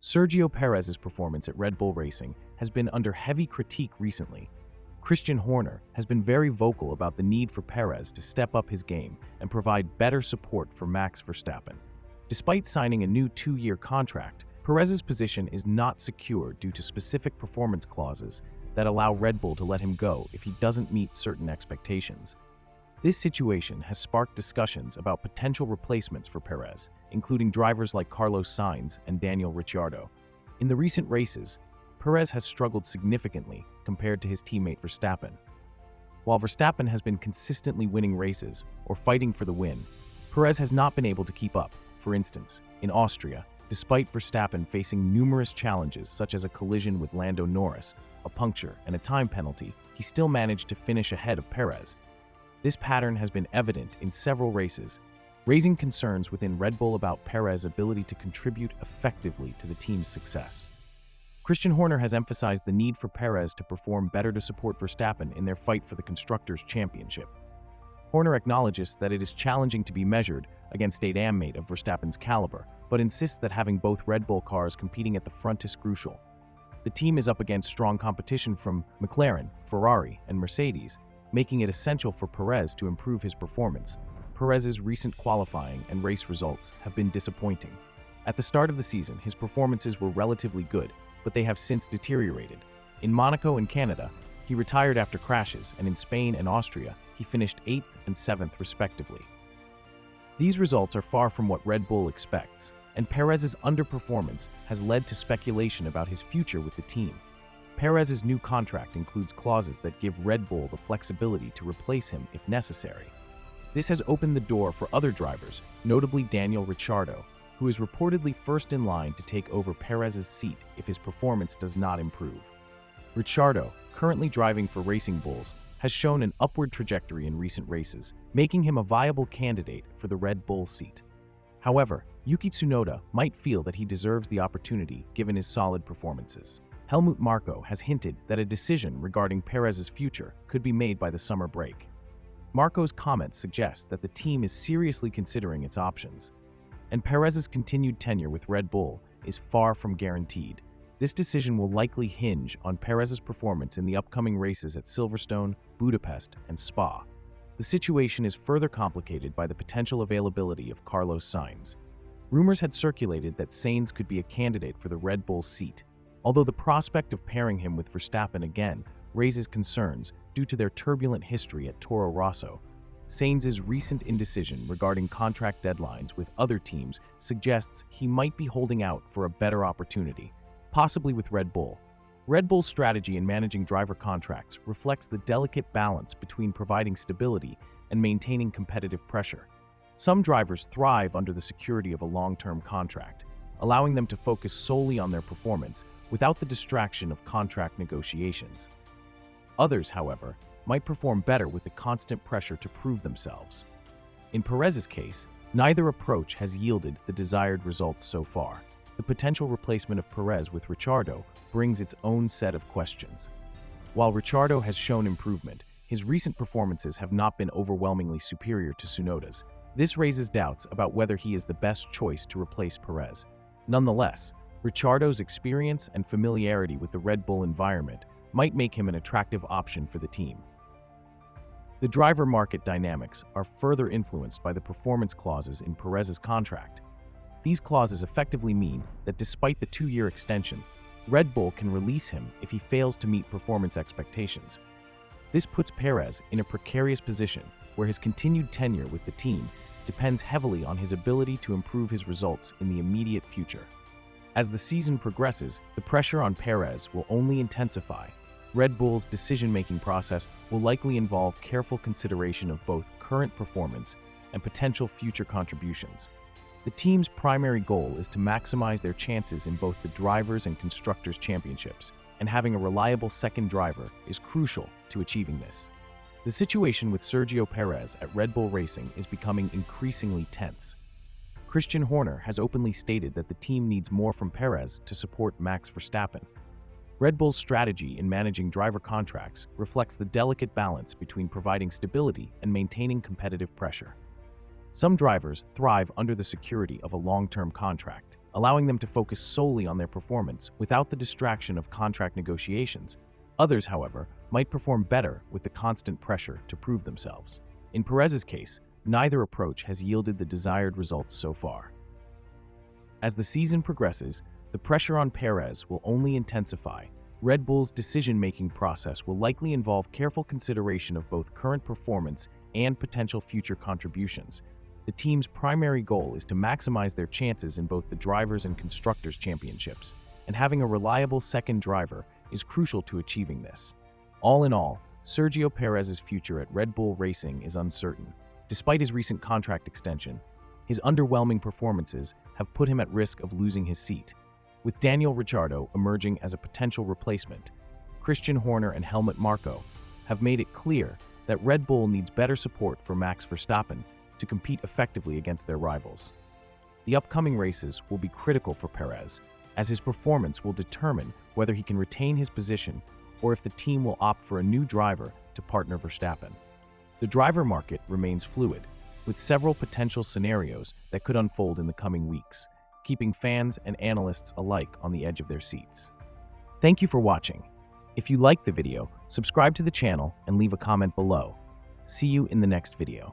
Sergio Perez's performance at Red Bull Racing has been under heavy critique recently. Christian Horner has been very vocal about the need for Perez to step up his game and provide better support for Max Verstappen. Despite signing a new 2-year contract, Perez's position is not secure due to specific performance clauses that allow Red Bull to let him go if he doesn't meet certain expectations. This situation has sparked discussions about potential replacements for Perez, including drivers like Carlos Sainz and Daniel Ricciardo. In the recent races, Perez has struggled significantly compared to his teammate Verstappen. While Verstappen has been consistently winning races or fighting for the win, Perez has not been able to keep up. For instance, in Austria, despite Verstappen facing numerous challenges such as a collision with Lando Norris, a puncture, and a time penalty, he still managed to finish ahead of Perez. This pattern has been evident in several races, raising concerns within Red Bull about Perez's ability to contribute effectively to the team's success. Christian Horner has emphasized the need for Perez to perform better to support Verstappen in their fight for the Constructors' Championship. Horner acknowledges that it is challenging to be measured against a teammate of Verstappen's caliber, but insists that having both Red Bull cars competing at the front is crucial. The team is up against strong competition from McLaren, Ferrari, and Mercedes, making it essential for Perez to improve his performance. Perez's recent qualifying and race results have been disappointing. At the start of the season, his performances were relatively good, but they have since deteriorated. In Monaco and Canada, he retired after crashes, and in Spain and Austria, he finished 8th and 7th respectively. These results are far from what Red Bull expects, and Perez's underperformance has led to speculation about his future with the team. Perez's new contract includes clauses that give Red Bull the flexibility to replace him if necessary. This has opened the door for other drivers, notably Daniel Ricciardo, who is reportedly first in line to take over Perez's seat if his performance does not improve. Ricciardo, currently driving for Racing Bulls, has shown an upward trajectory in recent races, making him a viable candidate for the Red Bull seat. However, Yuki Tsunoda might feel that he deserves the opportunity given his solid performances. Helmut Marko has hinted that a decision regarding Perez's future could be made by the summer break. Marko's comments suggest that the team is seriously considering its options, and Perez's continued tenure with Red Bull is far from guaranteed. This decision will likely hinge on Perez's performance in the upcoming races at Silverstone, Budapest, and Spa. The situation is further complicated by the potential availability of Carlos Sainz. Rumors had circulated that Sainz could be a candidate for the Red Bull seat, although the prospect of pairing him with Verstappen again raises concerns due to their turbulent history at Toro Rosso. Sainz's recent indecision regarding contract deadlines with other teams suggests he might be holding out for a better opportunity, possibly with Red Bull. Red Bull's strategy in managing driver contracts reflects the delicate balance between providing stability and maintaining competitive pressure. Some drivers thrive under the security of a long-term contract, allowing them to focus solely on their performance without the distraction of contract negotiations. Others, however, might perform better with the constant pressure to prove themselves. In Perez's case, neither approach has yielded the desired results so far. The potential replacement of Perez with Ricciardo brings its own set of questions. While Ricciardo has shown improvement, his recent performances have not been overwhelmingly superior to Tsunoda's. This raises doubts about whether he is the best choice to replace Perez. Nonetheless, Ricciardo's experience and familiarity with the Red Bull environment might make him an attractive option for the team. The driver market dynamics are further influenced by the performance clauses in Perez's contract. These clauses effectively mean that despite the 2-year extension, Red Bull can release him if he fails to meet performance expectations. This puts Perez in a precarious position where his continued tenure with the team depends heavily on his ability to improve his results in the immediate future. As the season progresses, the pressure on Perez will only intensify. Red Bull's decision-making process will likely involve careful consideration of both current performance and potential future contributions. The team's primary goal is to maximize their chances in both the Drivers' and Constructors' Championships, and having a reliable second driver is crucial to achieving this. The situation with Sergio Perez at Red Bull Racing is becoming increasingly tense. Christian Horner has openly stated that the team needs more from Perez to support Max Verstappen. Red Bull's strategy in managing driver contracts reflects the delicate balance between providing stability and maintaining competitive pressure. Some drivers thrive under the security of a long-term contract, allowing them to focus solely on their performance without the distraction of contract negotiations. Others, however, might perform better with the constant pressure to prove themselves. In Perez's case, neither approach has yielded the desired results so far. As the season progresses, the pressure on Perez will only intensify. Red Bull's decision-making process will likely involve careful consideration of both current performance and potential future contributions. The team's primary goal is to maximize their chances in both the Drivers' and Constructors' Championships, and having a reliable second driver is crucial to achieving this. All in all, Sergio Perez's future at Red Bull Racing is uncertain. Despite his recent contract extension, his underwhelming performances have put him at risk of losing his seat. With Daniel Ricciardo emerging as a potential replacement, Christian Horner and Helmut Marko have made it clear that Red Bull needs better support for Max Verstappen to compete effectively against their rivals. The upcoming races will be critical for Perez, as his performance will determine whether he can retain his position or if the team will opt for a new driver to partner Verstappen. The driver market remains fluid, with several potential scenarios that could unfold in the coming weeks, keeping fans and analysts alike on the edge of their seats. Thank you for watching. If you liked the video, subscribe to the channel and leave a comment below. See you in the next video.